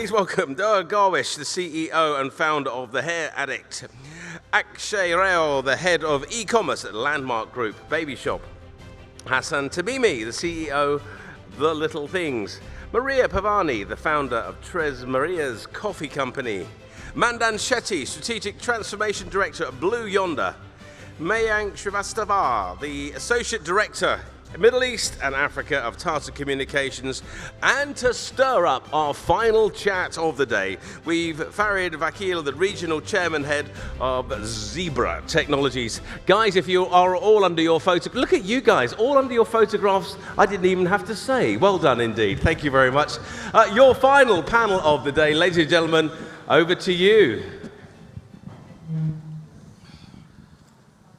Please welcome Doaa Gawish, the CEO and founder of the Hair Addict. Akshay Rao, the head of Ecommerce at Landmark Group, Babyshop. Hassan Tamimi, the CEO, The Little Things. Maria Pavani, the founder of Três Marias Coffee Company. Nandan K Shetty, Strategic Transformation Director at Blue Yonder. Mayank Srivastava, the Associate Director, Middle East and Africa of Tata Communications. And to stir up our final chat of the day, we've Farid Vakil, the Regional Chairman Head of Zebra Technologies. Guys, if you are all under your photo, look at you guys, all under your photographs, I didn't even have to say. Well done indeed, thank you very much. Your final panel of the day, ladies and gentlemen, over to you.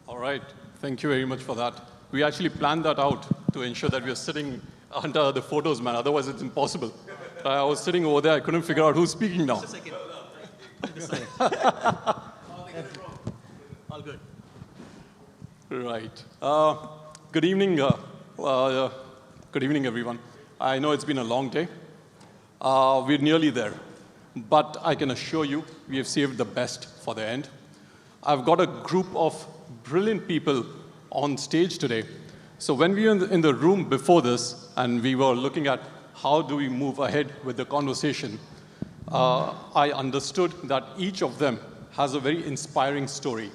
All right, thank you very much for that. We actually planned that out to ensure that we are sitting under the photos, man. Otherwise, it's impossible. I was sitting over there. I couldn't figure out who's speaking now. Just a second. All good. Right. Good evening. Good evening, everyone. I know it's been a long day. We're nearly there. But I can assure you, we have saved the best for the end. I've got a group of brilliant people on stage today. So when we were in the room before this, and we were looking at how do we move ahead with the conversation, I understood that each of them has a very inspiring story.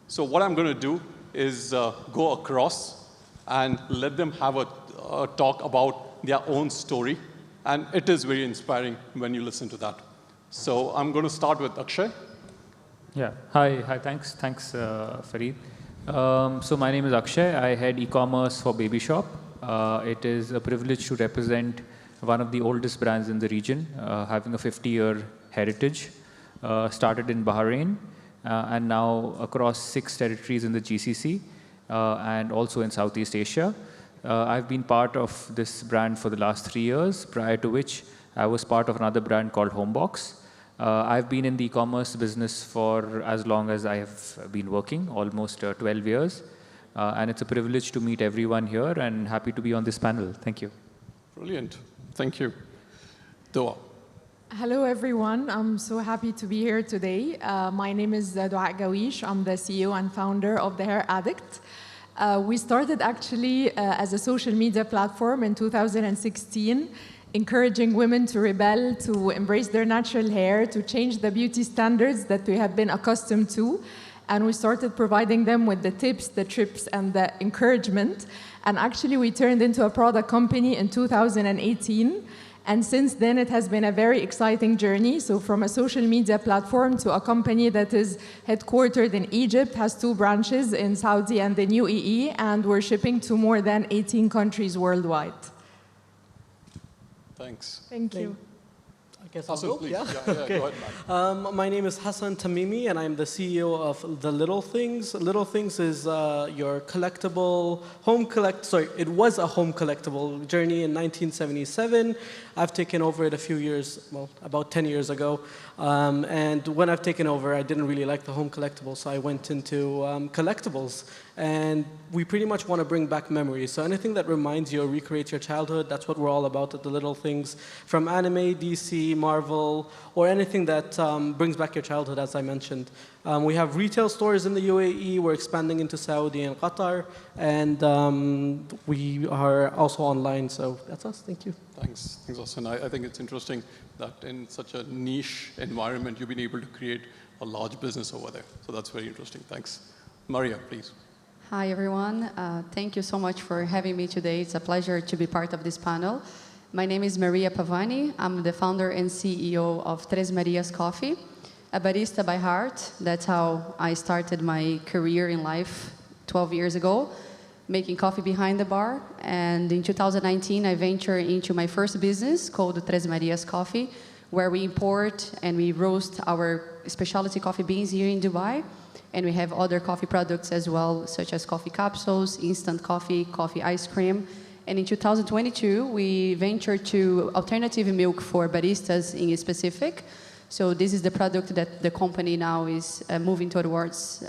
So what I'm going to do is go across and let them have a talk about their own story. And it is very inspiring when you listen to that. So I'm going to start with Akshay. Yeah, hi, thanks, Farid. So my name is Akshay. I head e-commerce for Babyshop. It is a privilege to represent one of the oldest brands in the region, having a 50-year heritage. Started in Bahrain and now across 6 territories in the GCC and also in Southeast Asia. I've been part of this brand for the last 3 years, prior to which I was part of another brand called Homebox. I've been in the e-commerce business for as long as I have been working, almost 12 years. And it's a privilege to meet everyone here and happy to be on this panel. Thank you. Brilliant. Thank you. Doaa. Hello, everyone. I'm so happy to be here today. My name is Doaa Gawish. I'm the CEO and founder of the Hair Addict. We started actually as a social media platform in 2016, encouraging women to rebel, to embrace their natural hair, to change the beauty standards that we have been accustomed to. And we started providing them with the tips, the trips, and the encouragement. And actually, we turned into a product company in 2018. And since then, it has been a very exciting journey. So from a social media platform to a company that is headquartered in Egypt, has 2 branches in Saudi and the UAE, and we're shipping to more than 18 countries worldwide. Thanks. Thank you. I guess Hassan, I'll go. please. Yeah? Okay. Go ahead, man. My name is Hassan Tamimi, and I'm the CEO of The Little Things. Little Things is your collectible it was a home collectible journey in 1977. I've taken over it a few years, well, about 10 years ago. And when I've taken over, I didn't really like the home collectibles, so I went into collectibles. And we pretty much want to bring back memories. So anything that reminds you or recreates your childhood, that's what we're all about at The Little Things. From anime, DC, Marvel, or anything that brings back your childhood, as I mentioned. We have retail stores in the UAE. We're expanding into Saudi and Qatar. And we are also online. So that's us. Thank you. Thanks, Hassan. I think it's interesting that in such a niche environment, you've been able to create a large business over there. So that's very interesting. Thanks. Maria, please. Hi, everyone. Thank you so much for having me today. It's a pleasure to be part of this panel. My name is Maria Pavani. I'm the founder and CEO of Três Marias Coffee, a barista by heart. That's how I started my career in life 12 years ago, making coffee behind the bar. And in 2019, I ventured into my first business called Três Marias Coffee, where we import and we roast our specialty coffee beans here in Dubai. And we have other coffee products as well, such as coffee capsules, instant coffee, coffee ice cream. And in 2022, we ventured to alternative milk for baristas in specific. So this is the product that the company now is moving towards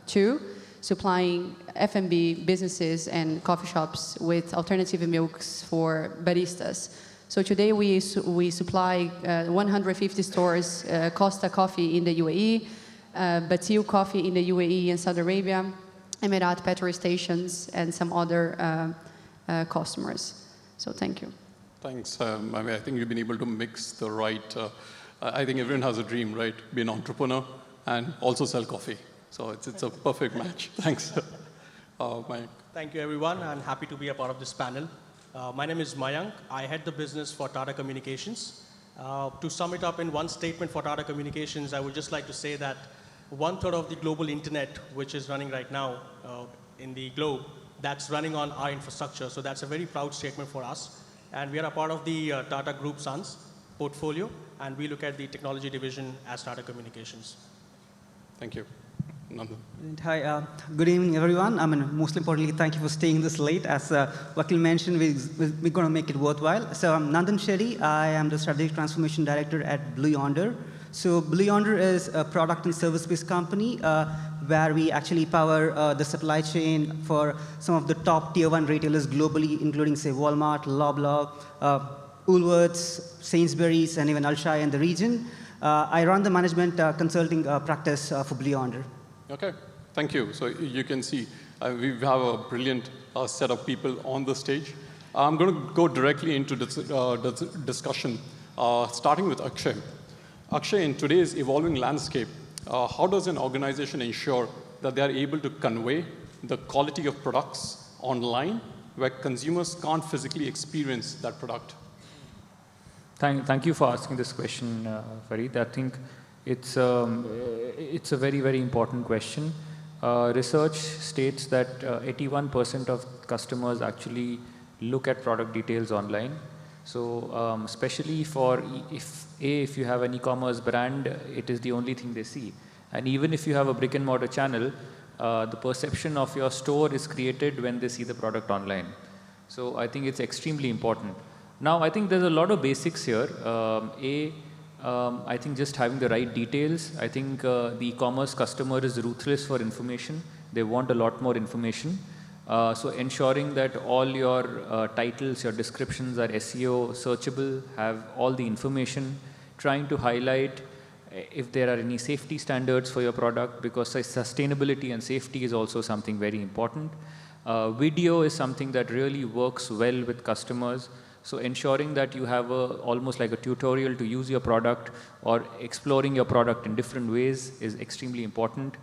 to, supplying F&B businesses and coffee shops with alternative milks for baristas. So today we supply 150 stores, Costa Coffee in the UAE, Batil Coffee in the UAE and Saudi Arabia, Emirat petrol stations, and some other customers. So thank you. Thanks. I mean, I think you've been able to mix the right, I think everyone has a dream, right? Be an entrepreneur and also sell coffee. So it's a perfect match. Thanks. Mayank. Thank you, everyone. I'm happy to be a part of this panel. My name is Mayank. I head the business for Tata Communications. To sum it up in one statement for Tata Communications, I would just like to say that 1/3 of the global internet, which is running right now in the globe, that's running on our infrastructure. So that's a very proud statement for us. And we are a part of the Tata Group Sons portfolio, and we look at the technology division as Tata Communications. Thank you. Nandan. Hi, good evening, everyone. I mean, most importantly, thank you for staying this late. As Vakil mentioned, we're going to make it worthwhile. So I'm Nandan K Shetty. I am the Strategic Transformation Director at Blue Yonder. So Blue Yonder is a product and service-based company where we actually power the supply chain for some of the top tier 1 retailers globally, including, say, Walmart, Loblaw, Woolworths, Sainsbury's, and even Alshaya in the region. I run the management consulting practice for Blue Yonder. Okay, thank you. So you can see we have a brilliant set of people on the stage. I'm going to go directly into this discussion, starting with Akshay. Akshay, in today's evolving landscape, how does an organization ensure that they are able to convey the quality of products online where consumers can't physically experience that product? Thank you for asking this question, Farid. I think it's a very, very important question. Research states that 81% of customers actually look at product details online. So especially for if you have an e-commerce brand, it is the only thing they see. And even if you have a brick and mortar channel, the perception of your store is created when they see the product online. So I think it's extremely important. Now, I think there's a lot of basics here. I think just having the right details. I think the e-commerce customer is ruthless for information. They want a lot more information. So ensuring that all your titles, your descriptions are SEO searchable, have all the information, trying to highlight if there are any safety standards for your product, because sustainability and safety is also something very important. Video is something that really works well with customers. So ensuring that you have almost like a tutorial to use your product or exploring your product in different ways is extremely important.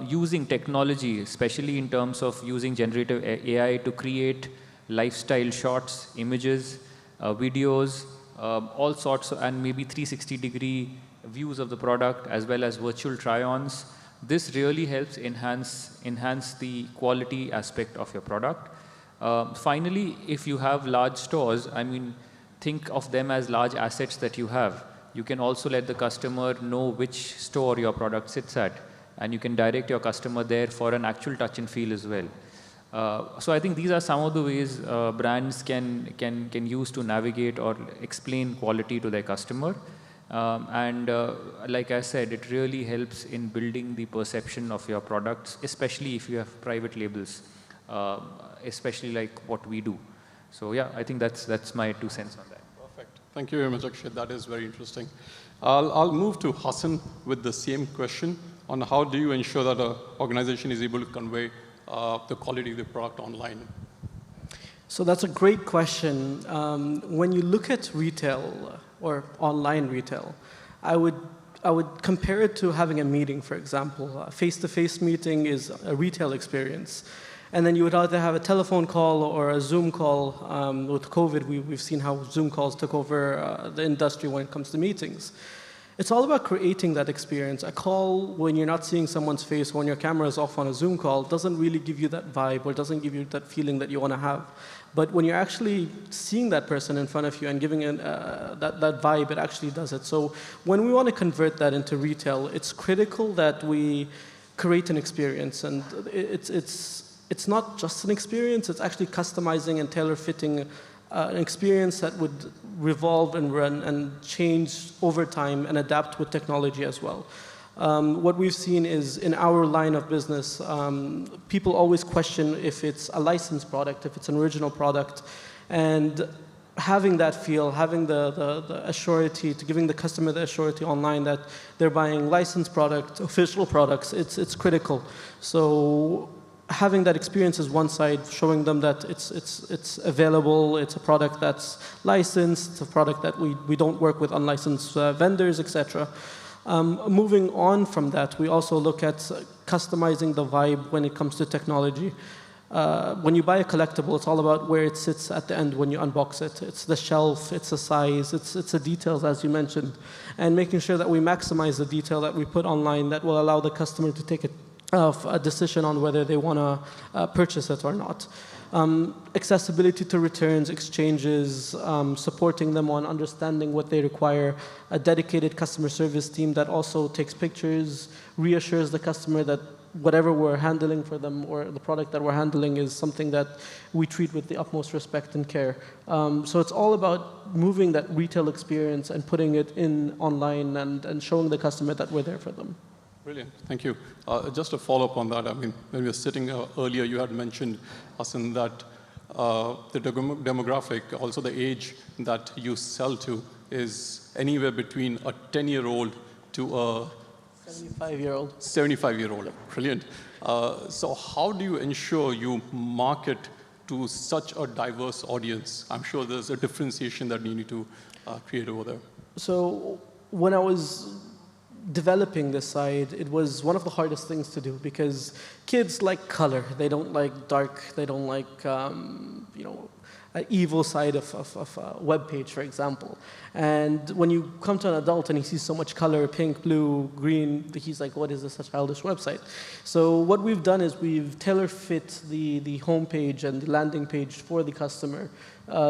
Using technology, especially in terms of using generative AI to create lifestyle shots, images, videos, all sorts, and maybe 360-degree views of the product as well as virtual try-ons. This really helps enhance the quality aspect of your product. Finally, if you have large stores, I mean, think of them as large assets that you have. You can also let the customer know which store your product sits at, and you can direct your customer there for an actual touch and feel as well. So I think these are some of the ways brands can use to navigate or explain quality to their customer. Like I said, it really helps in building the perception of your products, especially if you have private labels, especially like what we do. So yeah, I think that's my 2 cents on that. Perfect. Thank you very much, Akshay. That is very interesting. I'll move to Hassan with the same question on how do you ensure that an organization is able to convey the quality of the product online? So that's a great question. When you look at retail or online retail, I would compare it to having a meeting, for example. A face-to-face meeting is a retail experience. And then you would either have a telephone call or a Zoom call. With COVID, we've seen how Zoom calls took over the industry when it comes to meetings. It's all about creating that experience. A call when you're not seeing someone's face, when your camera is off on a Zoom call, doesn't really give you that vibe or doesn't give you that feeling that you want to have. But when you're actually seeing that person in front of you and giving that vibe, it actually does it. So when we want to convert that into retail, it's critical that we create an experience. And it's not just an experience, it's actually customizing and tailor-fitting an experience that would revolve and run and change over time and adapt with technology as well. What we've seen is in our line of business, people always question if it's a licensed product, if it's an original product. And having that feel, having the assurity, to giving the customer the assurity online that they're buying licensed product, official products, it's critical. So having that experience is one side, showing them that it's available, it's a product that's licensed, it's a product that we don't work with unlicensed vendors, etc. Moving on from that, we also look at customizing the vibe when it comes to technology. When you buy a collectible, it's all about where it sits at the end when you unbox it. It's the shelf, it's the size, it's the details, as you mentioned, and making sure that we maximize the detail that we put online that will allow the customer to take a decision on whether they want to purchase it or not. Accessibility to returns, exchanges, supporting them on understanding what they require, a dedicated customer service team that also takes pictures, reassures the customer that whatever we're handling for them or the product that we're handling is something that we treat with the utmost respect and care. So it's all about moving that retail experience and putting it in online and showing the customer that we're there for them. Brilliant, thank you. Just to follow up on that, I mean, when we were sitting earlier, you had mentioned, Hassan, that the demographic, also the age that you sell to is anywhere between a 10-year-old to a 75-year-old. 75-year-old, brilliant. So how do you ensure you market to such a diverse audience? I'm sure there's a differentiation that you need to create over there. So when I was developing this side, it was one of the hardest things to do because kids like color. They don't like dark. They don't like, an evil side of a web page, for example. And when you come to an adult and he sees so much color, pink, blue, green, he's like, what is this, a childish website? So what we've done is we've tailor-fit the homepage and the landing page for the customer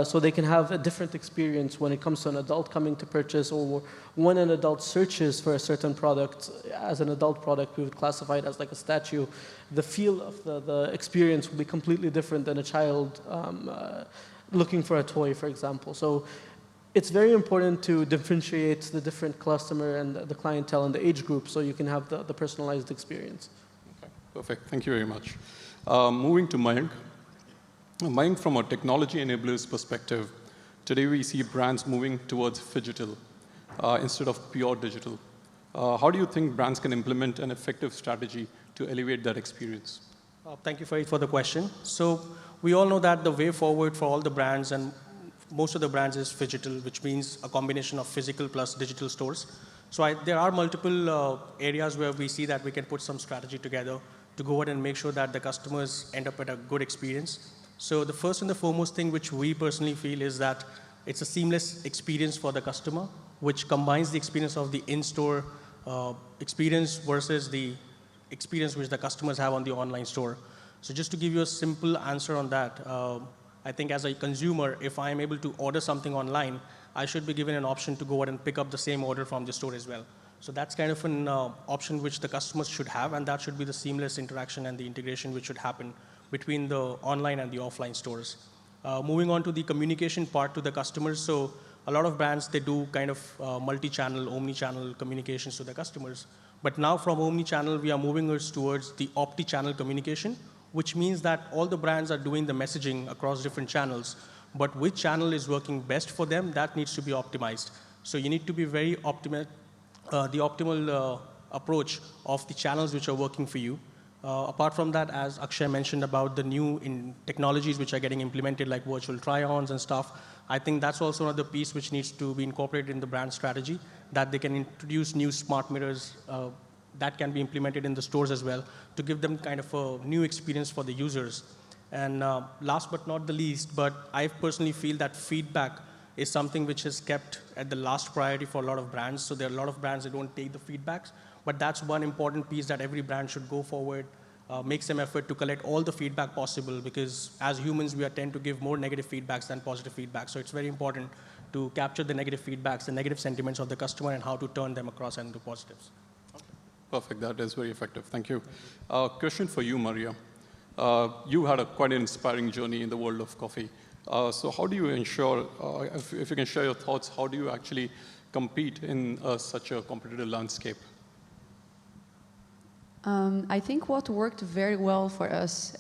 so they can have a different experience when it comes to an adult coming to purchase, or when an adult searches for a certain product. As an adult product, we would classify it as like a statue. The feel of the experience will be completely different than a child looking for a toy, for example. So it's very important to differentiate the different customer and the clientele and the age group so you can have the personalized experience. Okay, perfect. Thank you very much. Moving to Mayank. Mayank, from a technology enablers perspective, today we see brands moving towards phygital instead of pure digital. How do you think brands can implement an effective strategy to elevate that experience? Thank you, Farid, for the question. So we all know that the way forward for all the brands and most of the brands is phygital, which means a combination of physical plus digital stores. So there are multiple areas where we see that we can put some strategy together to go ahead and make sure that the customers end up with a good experience. So the first and the foremost thing which we personally feel is that it's a seamless experience for the customer, which combines the experience of the in-store experience versus the experience which the customers have on the online store. So just to give you a simple answer on that, I think as a consumer, if I am able to order something online, I should be given an option to go ahead and pick up the same order from the store as well. So that's kind of an option which the customers should have, and that should be the seamless interaction and the integration which should happen between the online and the offline stores. Moving on to the communication part to the customers, so a lot of brands, they do kind of multi-channel, omni-channel communications to the customers. But now from omni-channel, we are moving us towards the omni-channel communication, which means that all the brands are doing the messaging across different channels, but which channel is working best for them, that needs to be optimized. So you need to be very optimal, the optimal approach of the channels which are working for you. Apart from that, as Akshay mentioned about the new technologies which are getting implemented, like virtual try-ons and stuff, I think that's also another piece which needs to be incorporated in the brand strategy, that they can introduce new smart mirrors that can be implemented in the stores as well to give them kind of a new experience for the users. And last but not the least, but I personally feel that feedback is something which is kept at the last priority for a lot of brands. So there are a lot of brands that don't take the feedbacks, but that's one important piece that every brand should go forward, make some effort to collect all the feedback possible, because as humans, we tend to give more negative feedbacks than positive feedback. So it's very important to capture the negative feedbacks, the negative sentiments of the customer, and how to turn them across into positives. Perfect, that is very effective, thank you. Question for you, Maria. You had a quite inspiring journey in the world of coffee. So how do you ensure, if you can share your thoughts, how do you actually compete in such a competitive landscape? I think what worked very well for us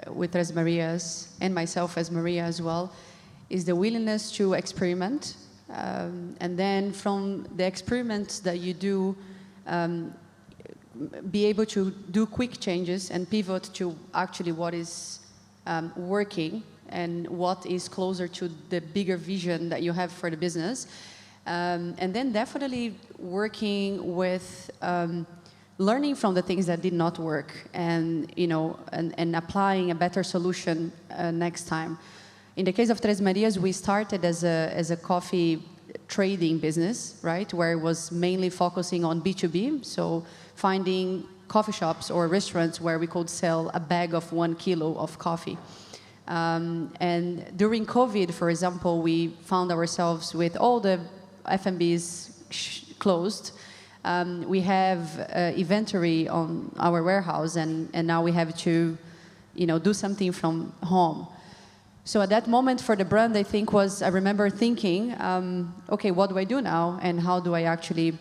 with Três Marias, and myself as Maria as well, is the willingness to experiment. And then from the experiments that you do, be able to do quick changes and pivot to actually what is working and what is closer to the bigger vision that you have for the business. And then definitely working with learning from the things that did not work and, and applying a better solution next time. In the case of Três Marias, we started as a coffee trading business, right, where it was mainly focusing on B2B, so finding coffee shops or restaurants where we could sell a bag of 1 kilo of coffee. And during COVID, for example, we found ourselves with all the F&Bs closed. We have inventory on our warehouse, and now we have to, do something from home. So at that moment for the brand, I remember thinking, okay, what do I do now? And how do I actually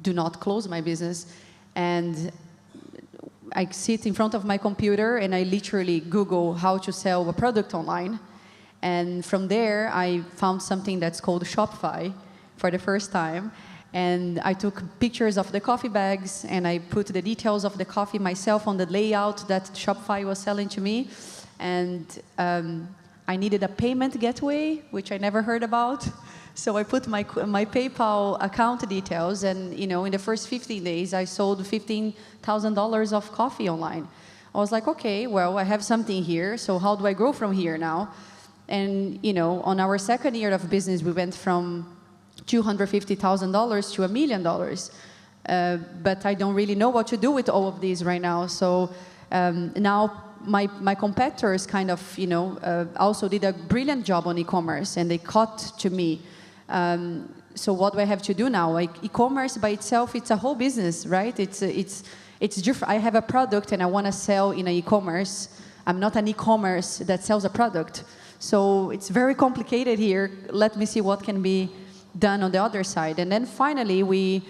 do not close my business? And I sit in front of my computer and I literally Google how to sell a product online. And from there, I found something that's called Shopify for the first time. And I took pictures of the coffee bags and I put the details of the coffee myself on the layout that Shopify was selling to me. And I needed a payment gateway, which I never heard about. So I put my PayPal account details, and in the first 15 days, I sold $15,000 of coffee online. I was like, okay, well, I have something here, so how do I grow from here now? And on our second year of business, we went from $250,000 to $1 million. But I don't really know what to do with all of these right now. So now my competitors kind of, also did a brilliant job on e-commerce, and they caught to me. So what do I have to do now? Like e-commerce by itself, it's a whole business, right? It's different. I have a product and I want to sell in an e-commerce. I'm not an e-commerce that sells a product. So it's very complicated here. Let me see what can be done on the other side. And then finally, we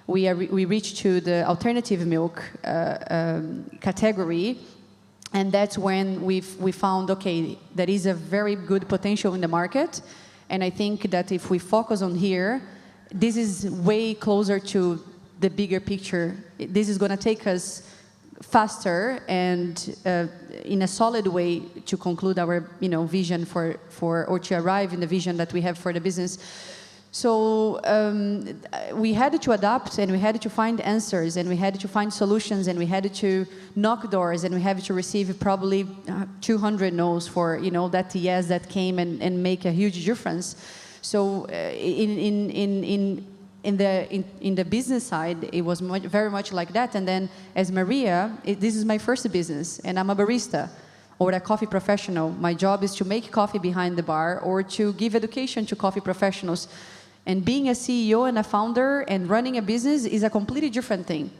reached to the alternative milk category. And that's when we found, okay, there is a very good potential in the market. And I think that if we focus on here, this is way closer to the bigger picture. This is going to take us faster and in a solid way to conclude our vision or to arrive in the vision that we have for the business. So we had to adapt, and we had to find answers, and we had to find solutions, and we had to knock doors, and we had to receive probably 200 no's for that yes that came and make a huge difference. So in the business side, it was very much like that. And then as Maria, this is my first business, and I'm a barista or a coffee professional. My job is to make coffee behind the bar or to give education to coffee professionals. And being a CEO and a founder and running a business is a completely different thing.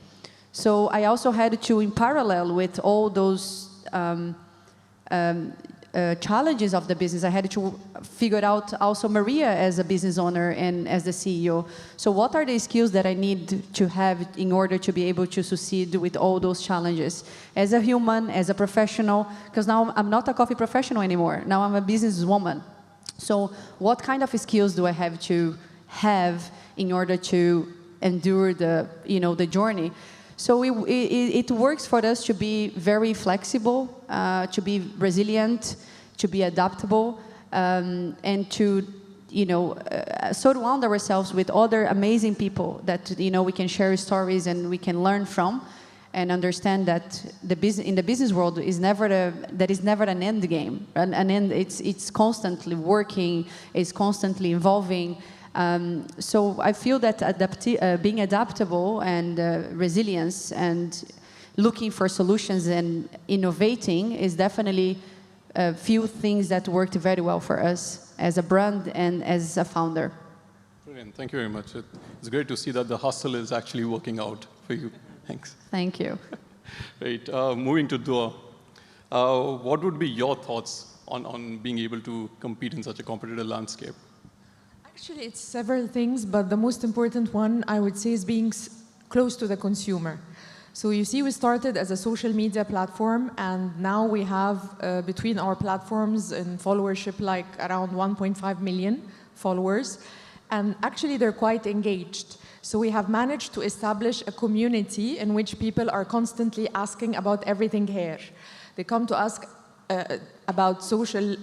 So I also had to, in parallel with all those challenges of the business, I had to figure out also Maria as a business owner and as the CEO. So what are the skills that I need to have in order to be able to succeed with all those challenges? As a human, as a professional, because now I'm not a coffee professional anymore. Now I'm a businesswoman. So what kind of skills do I have to have in order to endure the journey? So it works for us to be very flexible, to be resilient, to be adaptable, and to surround ourselves with other amazing people that we can share stories and we can learn from, and understand that in the business world is never an end game. An end. It's constantly working. It's constantly evolving. So I feel that being adaptable and resilience and looking for solutions and innovating is definitely a few things that worked very well for us as a brand and as a founder. Brilliant. Thank you very much. It's great to see that the hustle is actually working out for you. Thanks. Thank you. Right. Moving to Doaa. What would be your thoughts on being able to compete in such a competitive landscape? Actually, it's several things, but the most important one, I would say, is being close to the consumer. So you see, we started as a social media platform, and now we have between our platforms and followership like around 1.5 million followers, and actually they're quite engaged. So we have managed to establish a community in which people are constantly asking about everything hair. They come to ask about social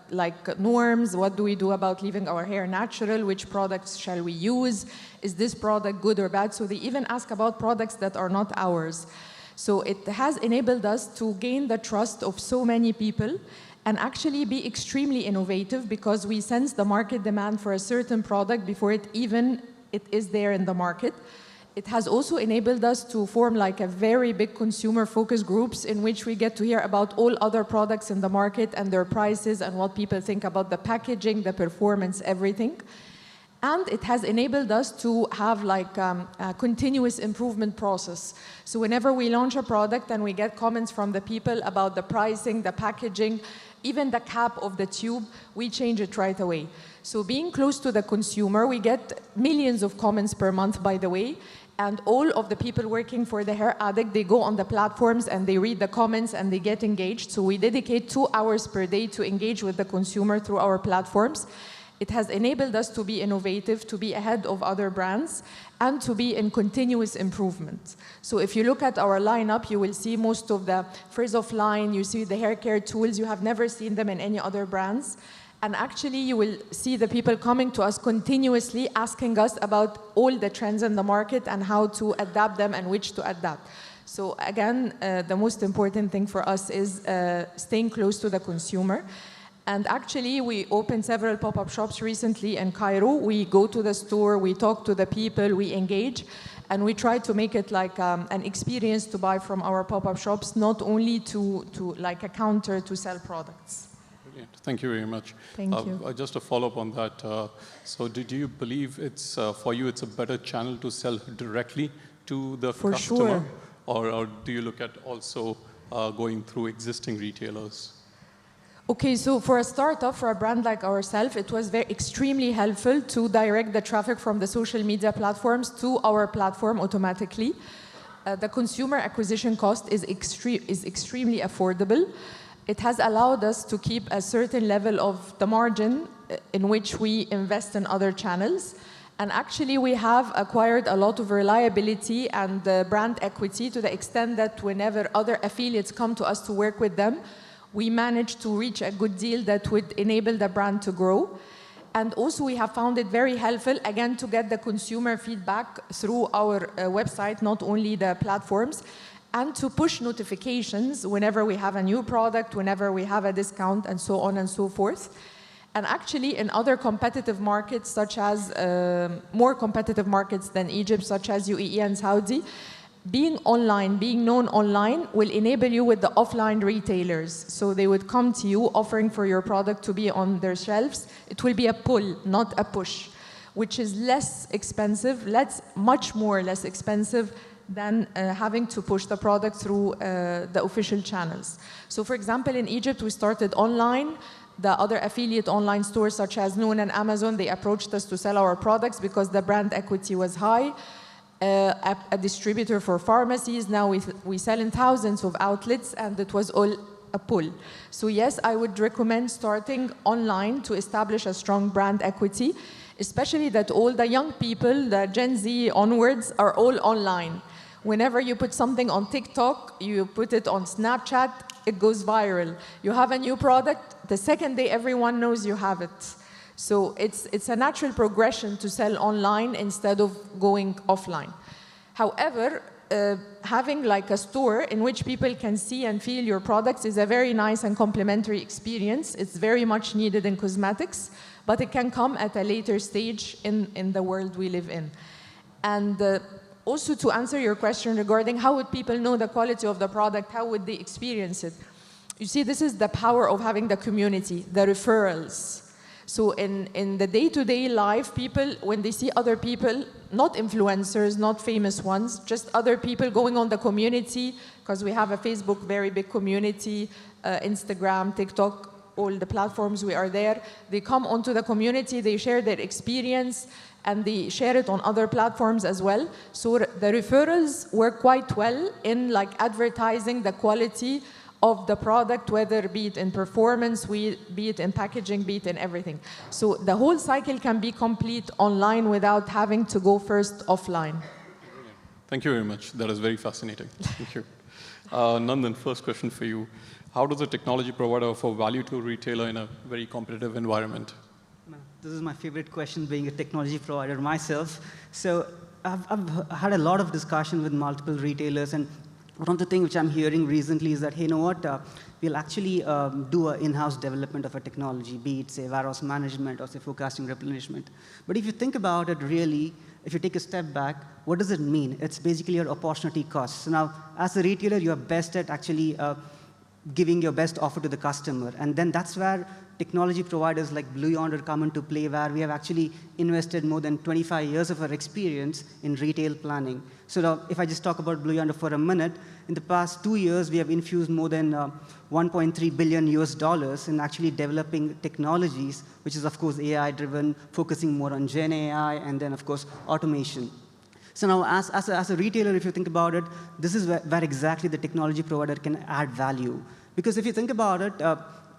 like norms, what do we do about leaving our hair natural, which products shall we use, is this product good or bad? So they even ask about products that are not ours. So it has enabled us to gain the trust of so many people and actually be extremely innovative, because we sense the market demand for a certain product before it is there in the market. It has also enabled us to form like a very big consumer focus groups in which we get to hear about all other products in the market and their prices and what people think about the packaging, the performance, everything. And it has enabled us to have like a continuous improvement process. So whenever we launch a product and we get comments from the people about the pricing, the packaging, even the cap of the tube, we change it right away. So being close to the consumer, we get millions of comments per month, by the way, and all of the people working for the Hair Addict, they go on the platforms and they read the comments and they get engaged. So we dedicate 2 hours per day to engage with the consumer through our platforms. It has enabled us to be innovative, to be ahead of other brands, and to be in continuous improvement. So if you look at our lineup, you will see most of the frizz-off line, you see the hair care tools, you have never seen them in any other brands. And actually, you will see the people coming to us continuously, asking us about all the trends in the market and how to adapt them and which to adapt. So again, the most important thing for us is staying close to the consumer. And actually, we opened several pop-up shops recently in Cairo. We go to the store, we talk to the people, we engage, and we try to make it like an experience to buy from our pop-up shops, not only to like a counter to sell products. Brilliant. Thank you very much. Thank you. Just to follow up on that, so do you believe it's, for you, it's a better channel to sell directly to the For customer? sure. Or do you look at also going through existing retailers? Okay, so for a startup, for a brand like ourselves, it was extremely helpful to direct the traffic from the social media platforms to our platform automatically. The consumer acquisition cost is extremely affordable. It has allowed us to keep a certain level of the margin in which we invest in other channels. And actually, we have acquired a lot of reliability and brand equity to the extent that whenever other affiliates come to us to work with them, we managed to reach a good deal that would enable the brand to grow. And also we have found it very helpful, again, to get the consumer feedback through our website, not only the platforms, and to push notifications whenever we have a new product, whenever we have a discount, and so on and so forth. And actually, in other competitive markets, such as more competitive markets than Egypt, such as UAE and Saudi, being online, being known online will enable you with the offline retailers. So they would come to you offering for your product to be on their shelves. It will be a pull, not a push, which is less expensive, much more less expensive than having to push the product through the official channels. So for example, in Egypt, we started online. The other affiliate online stores such as Noon and Amazon, they approached us to sell our products because the brand equity was high. A distributor for pharmacies. Now we sell in thousands of outlets, and it was all a pull. So yes, I would recommend starting online to establish a strong brand equity, especially that all the young people, the Gen Z onwards, are all online. Whenever you put something on TikTok, you put it on Snapchat, it goes viral. You have a new product, the second day everyone knows you have it. So it's a natural progression to sell online instead of going offline. However, having like a store in which people can see and feel your products is a very nice and complementary experience. It's very much needed in cosmetics, but it can come at a later stage in the world we live in. And also to answer your question regarding how would people know the quality of the product, how would they experience it? You see, this is the power of having the community, the referrals. So in the day-to-day life, people, when they see other people, not influencers, not famous ones, just other people going on the community, because we have a Facebook very big community, Instagram, TikTok, all the platforms we are there. They come onto the community, they share their experience, and they share it on other platforms as well. So the referrals work quite well in like advertising the quality of the product, whether be it in performance, be it in packaging, be it in everything. So the whole cycle can be complete online without having to go first offline. Thank you very much. That is very fascinating. Thank you. Nandan, first question for you. How does a technology provider offer value to a retailer in a very competitive environment? This is my favorite question, being a technology provider myself. So I've had a lot of discussion with multiple retailers, and one of the things which I'm hearing recently is that, hey, you know what, we'll actually do an in-house development of a technology, be it, say, warehouse management or, say, forecasting replenishment. But if you think about it really, if you take a step back, what does it mean? It's basically your opportunity cost. So now, as a retailer, you're best at actually giving your best offer to the customer. And then that's where technology providers like Blue Yonder come into play, where we have actually invested more than 25 years of our experience in retail planning. So now, if I just talk about Blue Yonder for a minute, in the past 2 years, we have infused more than $1.3 billion in actually developing technologies, which is, of course, AI-driven, focusing more on Gen AI, and then, of course, automation. So now, as a retailer, if you think about it, this is where exactly the technology provider can add value. Because if you think about it,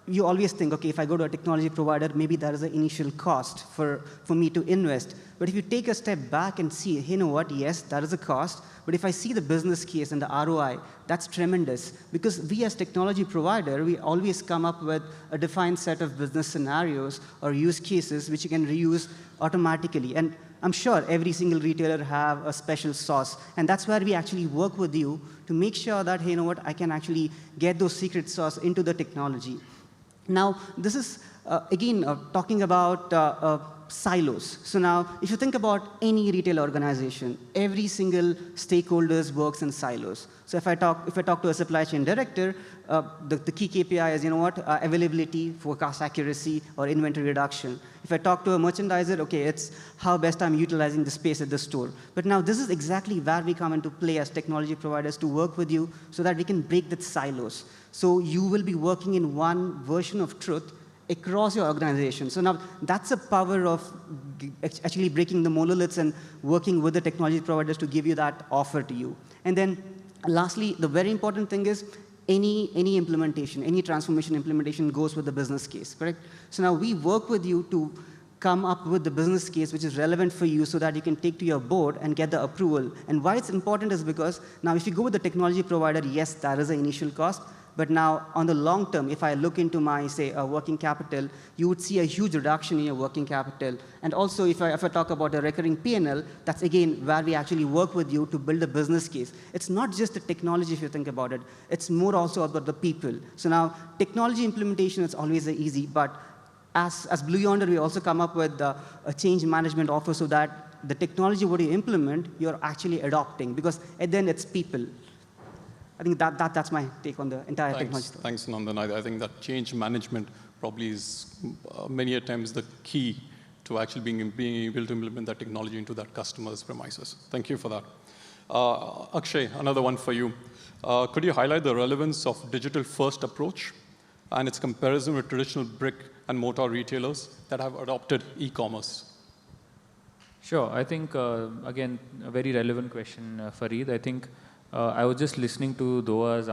you always think, okay, if I go to a technology provider, maybe there is an initial cost for me to invest. But if you take a step back and see, hey, you know what, yes, that is a cost. But if I see the business case and the ROI, that's tremendous. Because we as technology provider, we always come up with a defined set of business scenarios or use cases which you can reuse automatically. And I'm sure every single retailer have a special sauce. And that's where we actually work with you to make sure that, hey, you know what, I can actually get those secret sauce into the technology. Now, this is, again, talking about silos. So now, if you think about any retail organization, every single stakeholders works in silos. So if I talk to a supply chain director, the key KPI is, you know what, availability, forecast accuracy, or inventory reduction. If I talk to a merchandiser, okay, it's how best I'm utilizing the space at the store. But now this is exactly where we come into play as technology providers to work with you so that we can break the silos. So you will be working in one version of truth across your organization. So now that's the power of actually breaking the monoliths and working with the technology providers to give you that offer to you. And then lastly, the very important thing is any implementation, any transformation implementation goes with the business case, correct? So now we work with you to come up with the business case which is relevant for you so that you can take to your board and get the approval. And why it's important is because now if you go with the technology provider, yes, there is an initial cost. But now, on the long term, if I look into my, say, working capital, you would see a huge reduction in your working capital. And also, if I talk about a recurring P&L, that's, again, where we actually work with you to build a business case. It's not just the technology, if you think about it. It's more also about the people. So now, technology implementation is always easy. But as Blue Yonder, we also come up with a change management offer so that the technology what you implement, you're actually adopting. Because at the end, it's people. I think that's my take on the entire technology. Thanks, Nandan. I think that change management probably is many a times the key to actually being able to implement that technology into that customer's premises. Thank you for that. Akshay, another one for you. Could you highlight the relevance of digital-first approach and its comparison with traditional brick and mortar retailers that have adopted e-commerce? Sure. I think, again, a very relevant question, Farid. I think I was just listening to Doaa's,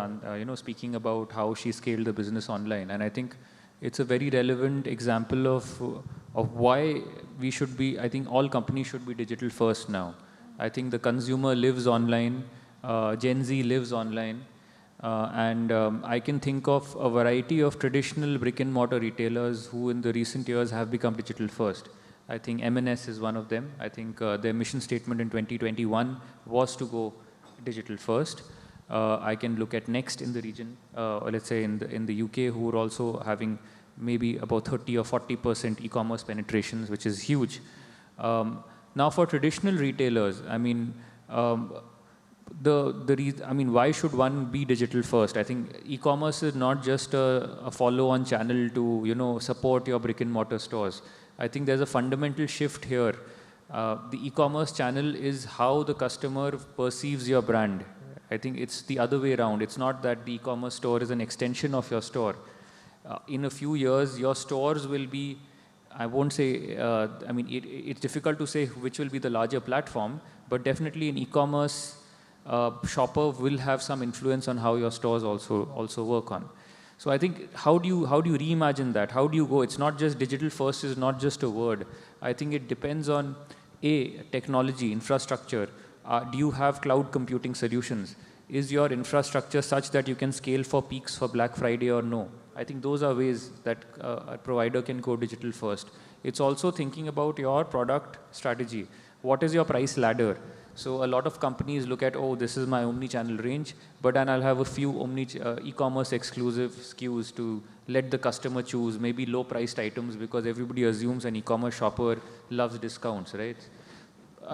speaking about how she scaled the business online, and I think it's a very relevant example of why we should be. I think all companies should be digital first now. I think the consumer lives online, Gen Z lives online, and I can think of a variety of traditional brick and mortar retailers who, in the recent years, have become digital first. I think M&S is one of them. I think their mission statement in 2021 was to go digital first. I can look at Next in the region, or let's say in the UK, who are also having maybe about 30 or 40% e-commerce penetrations, which is huge. Now for traditional retailers, I mean, why should one be digital first? I think e-commerce is not just a follow-on channel to support your brick and mortar stores. I think there's a fundamental shift here. The e-commerce channel is how the customer perceives your brand. I think it's the other way around. It's not that the e-commerce store is an extension of your store. In a few years, your stores will be, I won't say, I mean, it's difficult to say which will be the larger platform, but definitely an e-commerce shopper will have some influence on how your stores also work on. So I think, how do you reimagine that? How do you go? It's not just digital first is not just a word. I think it depends on technology, infrastructure. Do you have cloud computing solutions? Is your infrastructure such that you can scale for peaks for Black Friday or no? I think those are ways that a provider can go digital first. It's also thinking about your product strategy. What is your price ladder? So a lot of companies look at, oh, this is my omni-channel range, but then I'll have a few e-commerce exclusive SKUs to let the customer choose, maybe low-priced items, because everybody assumes an e-commerce shopper loves discounts, right?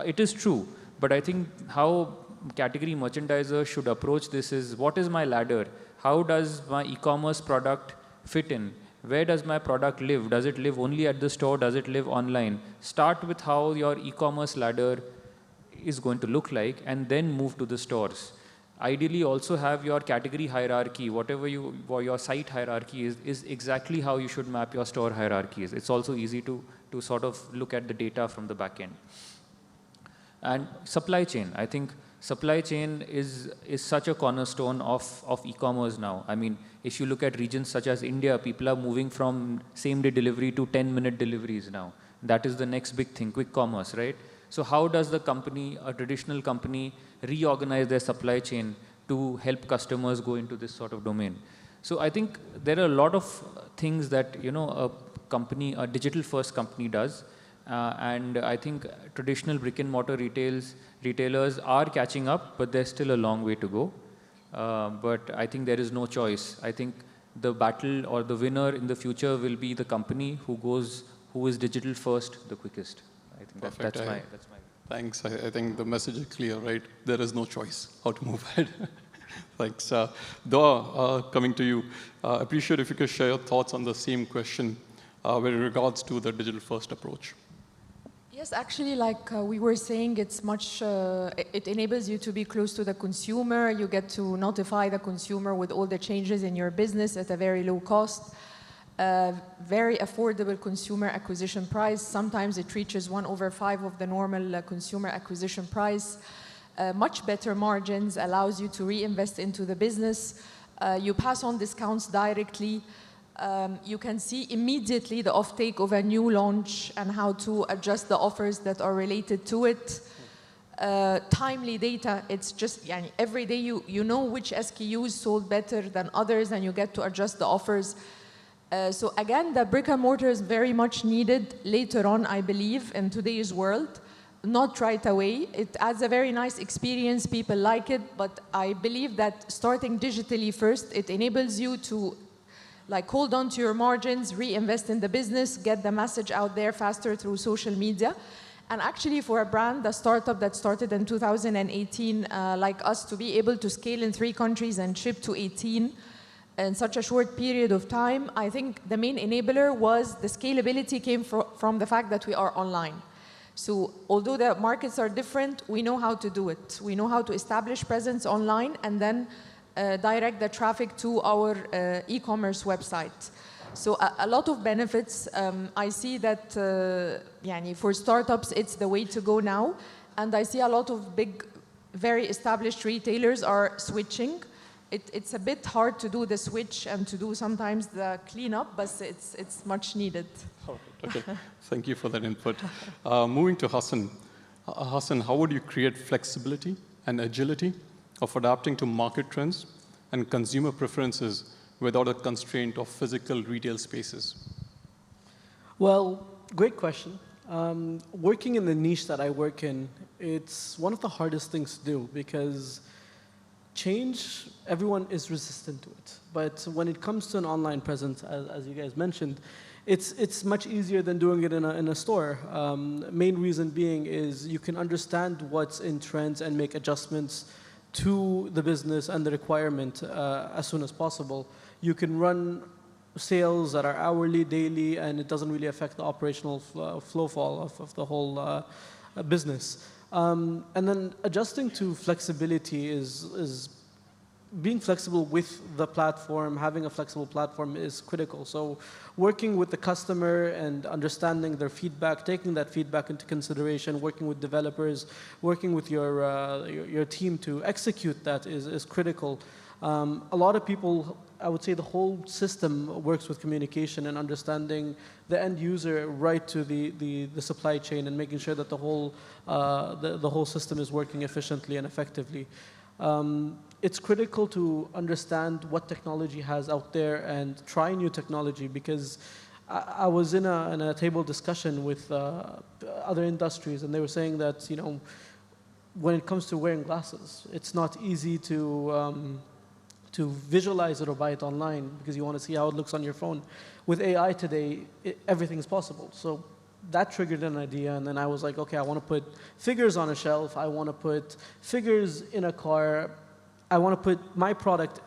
It is true, but I think how category merchandisers should approach this is, what is my ladder? How does my e-commerce product fit in? Where does my product live? Does it live only at the store? Does it live online? Start with how your e-commerce ladder is going to look like, and then move to the stores. Ideally, also have your category hierarchy. Whatever your site hierarchy is exactly how you should map your store hierarchies. It's also easy to sort of look at the data from the back end. And supply chain. I think supply chain is such a cornerstone of e-commerce now. I mean, if you look at regions such as India, people are moving from same-day delivery to 10-minute deliveries now. That is the next big thing, quick commerce, right? So how does the company, a traditional company, reorganize their supply chain to help customers go into this sort of domain? So I think there are a lot of things that, a digital-first company does. And I think traditional brick-and-mortar retailers are catching up, but there's still a long way to go. But I think there is no choice. I think the battle or the winner in the future will be the company who is digital-first the quickest. I think that's my. Thanks. I think the message is clear, right? There is no choice how to move ahead. Thanks. Doaa, coming to you. Appreciate if you could share your thoughts on the same question with regards to the digital-first approach. Yes, actually, like we were saying, it's much, it enables you to be close to the consumer. You get to notify the consumer with all the changes in your business at a very low cost. Very affordable consumer acquisition price. Sometimes it reaches 1/5 of the normal consumer acquisition price. Much better margins, allows you to reinvest into the business. You pass on discounts directly. You can see immediately the offtake of a new launch and how to adjust the offers that are related to it. Timely data, it's just every day you know which SKUs sold better than others, and you get to adjust the offers. So again, the brick and mortar is very much needed later on, I believe, in today's world. Not right away. It adds a very nice experience. People like it, but I believe that starting digitally first, it enables you to hold on to your margins, reinvest in the business, get the message out there faster through social media. And actually for a brand, a startup that started in 2018, like us, to be able to scale in 3 countries and ship to 18 in such a short period of time, I think the main enabler was the scalability came from the fact that we are online. So although the markets are different, we know how to do it. We know how to establish presence online and then direct the traffic to our e-commerce website. So a lot of benefits. I see that for startups, it's the way to go now. And I see a lot of big, very established retailers are switching. It's a bit hard to do the switch and to do sometimes the cleanup, but it's much needed. All right, okay. Thank you for that input. Moving to Hassan. Hassan, how would you create flexibility and agility of adapting to market trends and consumer preferences without a constraint of physical retail spaces? Well, great question. Working in the niche that I work in, it's one of the hardest things to do because change, everyone is resistant to it. But when it comes to an online presence, as you guys mentioned, it's much easier than doing it in a store. Main reason being is you can understand what's in trends and make adjustments to the business and the requirement as soon as possible. You can run sales that are hourly, daily, and it doesn't really affect the operational flow of the whole business. And then adjusting to flexibility is being flexible with the platform, having a flexible platform is critical. So working with the customer and understanding their feedback, taking that feedback into consideration, working with developers, working with your team to execute that is critical. A lot of people, I would say the whole system works with communication and understanding the end user right to the supply chain and making sure that the whole system is working efficiently and effectively. It's critical to understand what technology has out there and try new technology, because I was in a table discussion with other industries, and they were saying that, you know, when it comes to wearing glasses, it's not easy to visualize it or buy it online because you want to see how it looks on your phone. With AI today, everything is possible. So that triggered an idea, and then I was like, okay, I want to put figures on a shelf. I want to put figures in a car. I want to put my product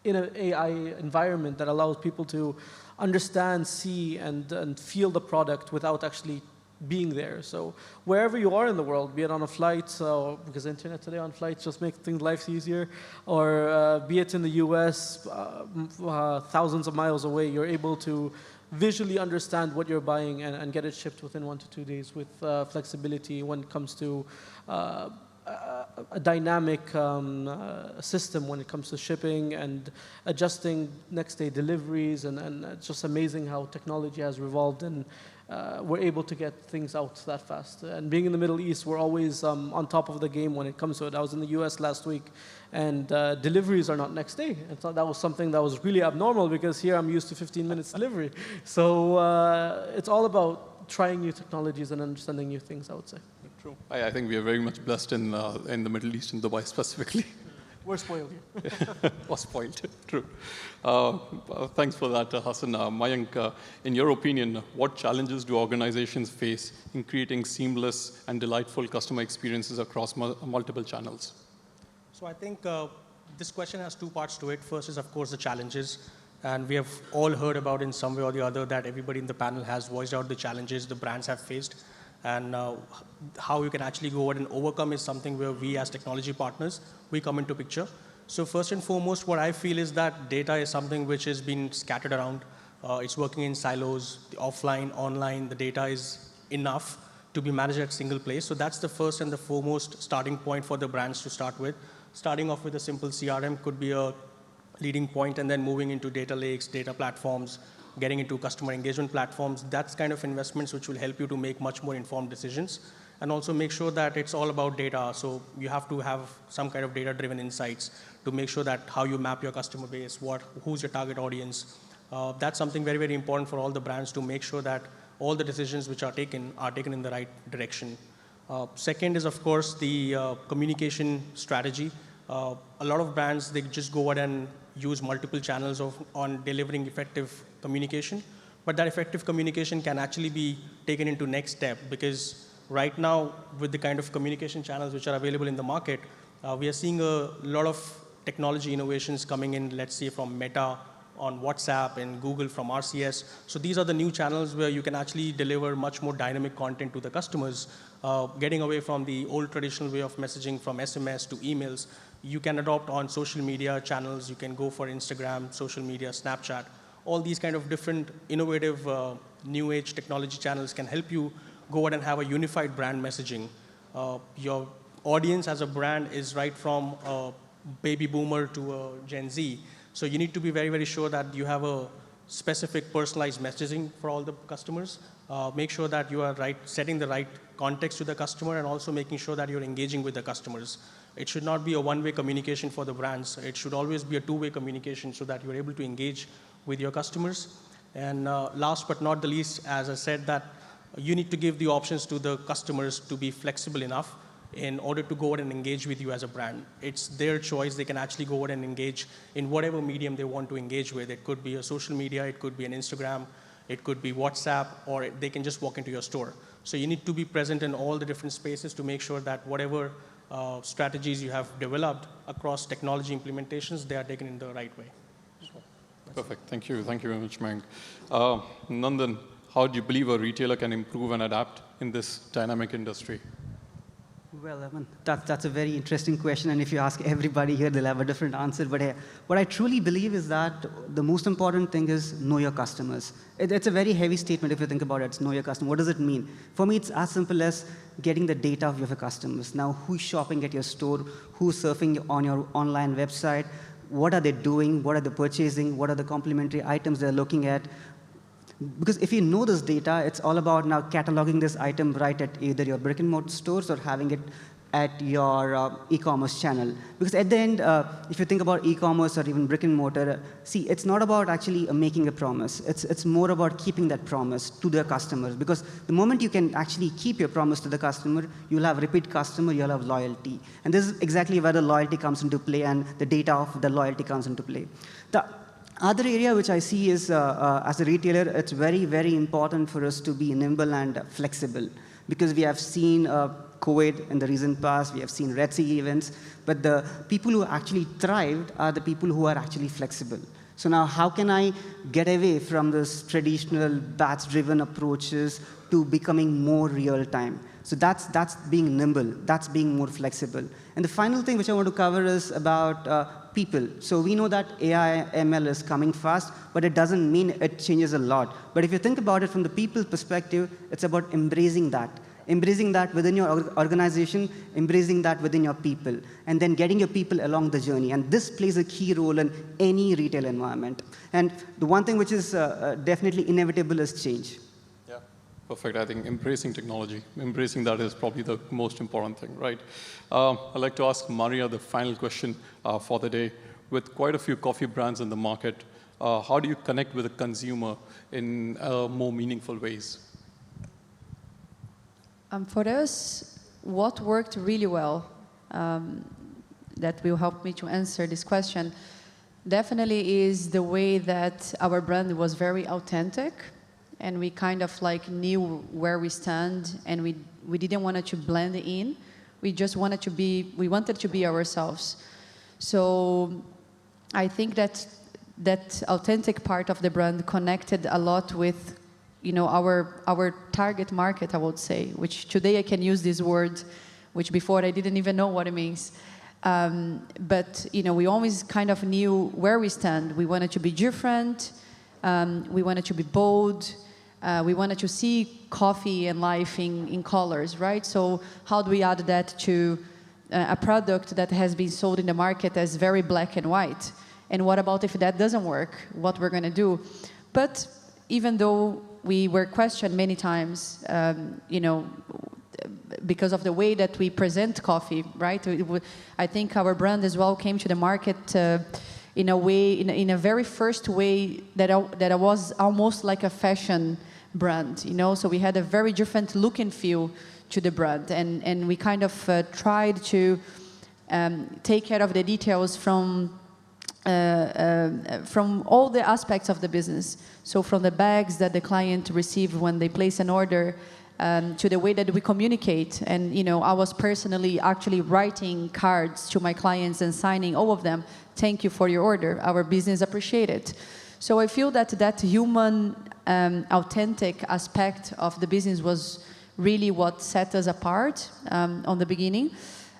in an AI environment that allows people to understand, see, and feel the product without actually being there. So wherever you are in the world, be it on a flight, because the internet today on flights just makes things life easier, or be it in the US, thousands of miles away, you're able to visually understand what you're buying and get it shipped within 1 to 2 days with flexibility when it comes to a dynamic system when it comes to shipping and adjusting next day deliveries, and it's just amazing how technology has evolved, and we're able to get things out that fast. And being in the Middle East, we're always on top of the game when it comes to it. I was in the US last week, and deliveries are not next day. I thought that was something that was really abnormal, because here I'm used to 15 minutes delivery. So it's all about trying new technologies and understanding new things, I would say. True. I think we are very much blessed in the Middle East, in Dubai specifically. We're spoiled here. Or spoiled, true. Thanks for that, Hassan. Mayank, in your opinion, what challenges do organizations face in creating seamless and delightful customer experiences across multiple channels? So I think this question has two parts to it. First is, of course, the challenges. And we have all heard about in some way or the other that everybody in the panel has voiced out the challenges the brands have faced. And how you can actually go ahead and overcome is something where we as technology partners, we come into picture. So first and foremost, what I feel is that data is something which has been scattered around. It's working in silos, the offline, online, the data is enough to be managed at a single place. So that's the first and the foremost starting point for the brands to start with. Starting off with a simple CRM could be a leading point, and then moving into data lakes, data platforms, getting into customer engagement platforms. That's kind of investments which will help you to make much more informed decisions, and also make sure that it's all about data. So you have to have some kind of data-driven insights to make sure that how you map your customer base, who's your target audience. That's something very, very important for all the brands to make sure that all the decisions which are taken in the right direction. Second is, of course, the communication strategy. A lot of brands, they just go ahead and use multiple channels on delivering effective communication. But that effective communication can actually be taken into next step, because right now, with the kind of communication channels which are available in the market, we are seeing a lot of technology innovations coming in, let's say from Meta on WhatsApp and Google from RCS. So these are the new channels where you can actually deliver much more dynamic content to the customers, getting away from the old traditional way of messaging from SMS to emails. You can adopt on social media channels. You can go for Instagram, social media, Snapchat. All these kind of different innovative new age technology channels can help you go ahead and have a unified brand messaging. Your audience as a brand is right from a baby boomer to a Gen Z. So you need to be very, very sure that you have a specific personalized messaging for all the customers. Make sure that you are setting the right context to the customer, and also making sure that you're engaging with the customers. It should not be a one-way communication for the brands. It should always be a two-way communication so that you're able to engage with your customers. And last but not the least, as I said, that you need to give the options to the customers to be flexible enough in order to go ahead and engage with you as a brand. It's their choice. They can actually go ahead and engage in whatever medium they want to engage with. It could be a social media, it could be an Instagram, it could be WhatsApp, or they can just walk into your store. So you need to be present in all the different spaces to make sure that whatever strategies you have developed across technology implementations, they are taken in the right way. Perfect. Thank you. Thank you very much, Mayank. Nandan, how do you believe a retailer can improve and adapt in this dynamic industry? Well, that's a very interesting question, and if you ask everybody here, they'll have a different answer. But what I truly believe is that the most important thing is know your customers. It's a very heavy statement if you think about it. It's know your customer. What does it mean? For me, it's as simple as getting the data of your customers. Now, who's shopping at your store? Who's surfing on your online website? What are they doing? What are they purchasing? What are the complementary items they're looking at? Because if you know this data, it's all about now cataloging this item right at either your brick-and-mortar stores or having it at your e-commerce channel. Because at the end, if you think about e-commerce or even brick-and-mortar, see, it's not about actually making a promise. It's more about keeping that promise to their customers. Because the moment you can actually keep your promise to the customer, you'll have repeat customer, you'll have loyalty. And this is exactly where the loyalty comes into play and the data of the loyalty comes into play. The other area which I see is, as a retailer, it's very, very important for us to be nimble and flexible. Because we have seen COVID in the recent past, we have seen Red Sea events, but the people who actually thrived are the people who are actually flexible. So now how can I get away from this traditional batch-driven approaches to becoming more real-time? So that's being nimble, that's being more flexible. And the final thing which I want to cover is about people. So we know that AI, ML is coming fast, but it doesn't mean it changes a lot. But if you think about it from the people's perspective, it's about embracing that. Embracing that within your organization, embracing that within your people, and then getting your people along the journey. And this plays a key role in any retail environment. And the one thing which is definitely inevitable is change. Yeah, perfect. I think embracing technology, embracing that is probably the most important thing, right? I'd like to ask Maria the final question for the day. With quite a few coffee brands in the market, how do you connect with the consumer in more meaningful ways? For us, what worked really well that will help me to answer this question definitely is the way that our brand was very authentic, and we kind of like knew where we stand, and we didn't want to blend in. We just wanted to be ourselves. So I think that authentic part of the brand connected a lot with our target market, I would say, which today I can use this word, which before I didn't even know what it means. But we always kind of knew where we stand. We wanted to be different. We wanted to be bold. We wanted to see coffee and life in colors, right? So how do we add that to a product that has been sold in the market as very black and white? And what about if that doesn't work? What we're going to do? But even though we were questioned many times, because of the way that we present coffee, right? I think our brand as well came to the market in a way, in a very first way that was almost like a fashion brand, So we had a very different look and feel to the brand, and we kind of tried to take care of the details from all the aspects of the business. So from the bags that the client received when they place an order, to the way that we communicate. And I was personally actually writing cards to my clients and signing all of them. Thank you for your order. Our business appreciate it. So I feel that human, authentic aspect of the business was really what set us apart on the beginning.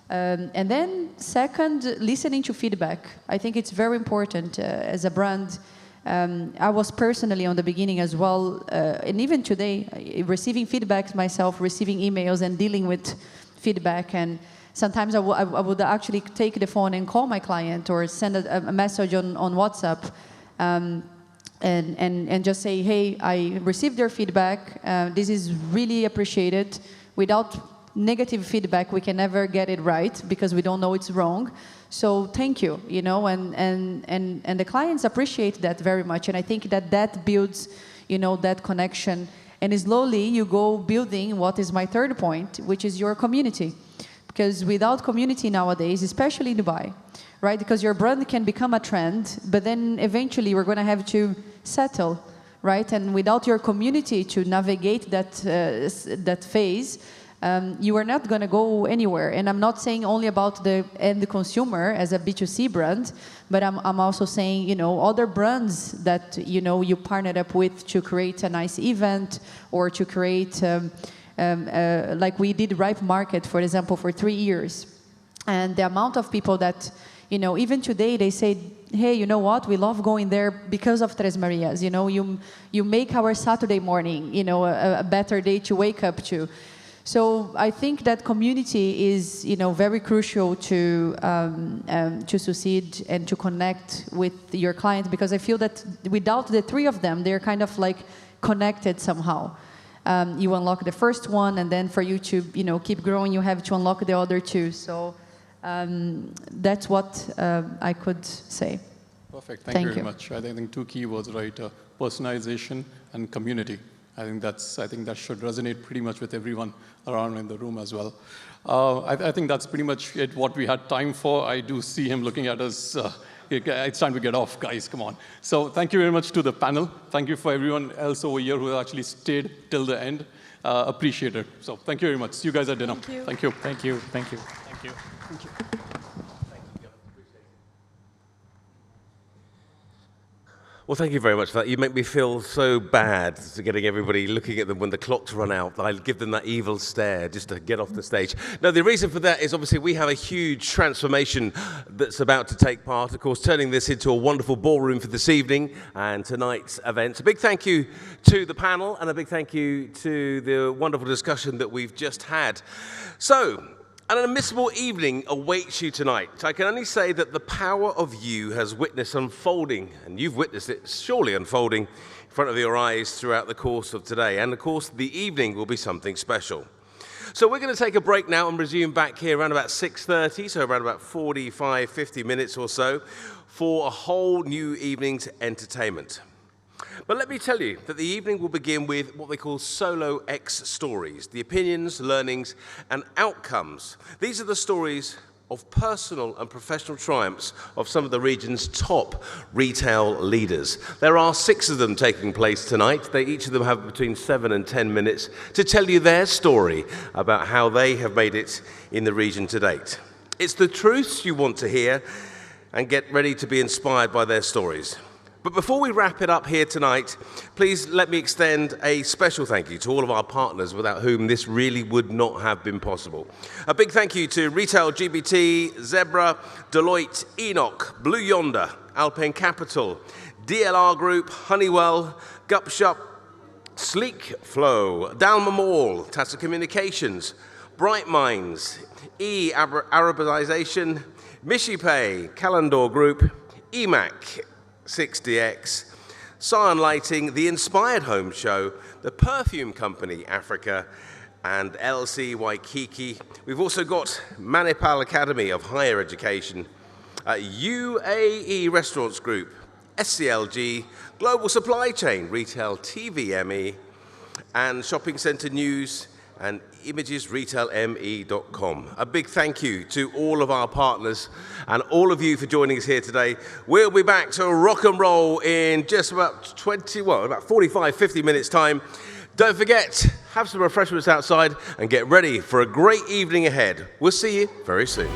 And then second, listening to feedback. I think it's very important as a brand. I was personally on the beginning as well, and even today, receiving feedback myself, receiving emails and dealing with feedback. And sometimes I would actually take the phone and call my client or send a message on WhatsApp and just say, hey, I received your feedback. This is really appreciated. Without negative feedback, we can never get it right because we don't know it's wrong. So thank you, and the clients appreciate that very much. And I think that builds, that connection. And slowly you go building what is my third point, which is your community. Because without community nowadays, especially in Dubai, right? Because your brand can become a trend, but then eventually we're going to have to settle, right? And without your community to navigate that phase, you are not going to go anywhere. And I'm not saying only about the end consumer as a B2C brand, but I'm also saying, other brands that, you partnered up with to create a nice event or to create Like we did Ripe Market, for example, for 3 years. And the amount of people that, you know, even today they say, hey, you know what, we love going there because of Três Marias. You know, you make our Saturday morning, you know, a better day to wake up to. So I think that community is, you know, very crucial to succeed and to connect with your clients, because I feel that without the three of them, they're kind of like connected somehow. You unlock the first one, and then for you to, you know, keep growing, you have to unlock the other two. So that's what I could say. Perfect. Thank you very much. I think two key words, right? Personalization and community. I think that should resonate pretty much with everyone around in the room as well. I think that's pretty much it, what we had time for. I do see him looking at us. It's time to get off, guys. Come on. So thank you very much to the panel. Thank you for everyone else over here who actually stayed till the end. Appreciate it. So thank you very much. See you guys at dinner. Thank you. Thank you. Thank you. Thank you. Thank you. Thank you. Well, thank you very much for that. You make me feel so bad for getting everybody looking at them when the clocks run out. I give them that evil stare just to get off the stage. No, the reason for that is obviously we have a huge transformation that's about to take part. Of course, turning this into a wonderful ballroom for this evening and tonight's event. A big thank you to the panel and a big thank you to the wonderful discussion that we've just had. So, an unmissable evening awaits you tonight. I can only say that the power of you has witnessed unfolding, and you've witnessed it surely unfolding in front of your eyes throughout the course of today. And of course, the evening will be something special. So we're going to take a break now and resume back here around about 6:30, so around about 45, 50 minutes or so, for a whole new evening's entertainment. But let me tell you that the evening will begin with what they call Solo X stories, the opinions, learnings, and outcomes. These are the stories of personal and professional triumphs of some of the region's top retail leaders. There are 6 of them taking place tonight. Each of them have between 7 and 10 minutes to tell you their story about how they have made it in the region to date. It's the truths you want to hear, and get ready to be inspired by their stories. But before we wrap it up here tonight, please let me extend a special thank you to all of our partners without whom this really would not have been possible. A big thank you to Retail GBT, Zebra, Deloitte, Enoch, Blue Yonder, Alpine Capital, DLR Group, Honeywell, Babyshop, Sleek Flow, Dalma Mall, Tata Communications, Bright Minds, Arabization, MishiPay, Calendar Group, EMAC, 6DX, Scion Lighting, The Inspired Home Show, The Perfume Company Africa, and LC Waikiki. We've also got Manipal Academy of Higher Education, UAE Restaurants Group, SCLG, Global Supply Chain, Retail TVME, and Shopping Centre News, and imagesretailme.com. A big thank you to all of our partners and all of you for joining us here today. We'll be back to rock and roll in just about 45, 50 minutes time. Don't forget, have some refreshments outside and get ready for a great evening ahead. We'll see you very soon.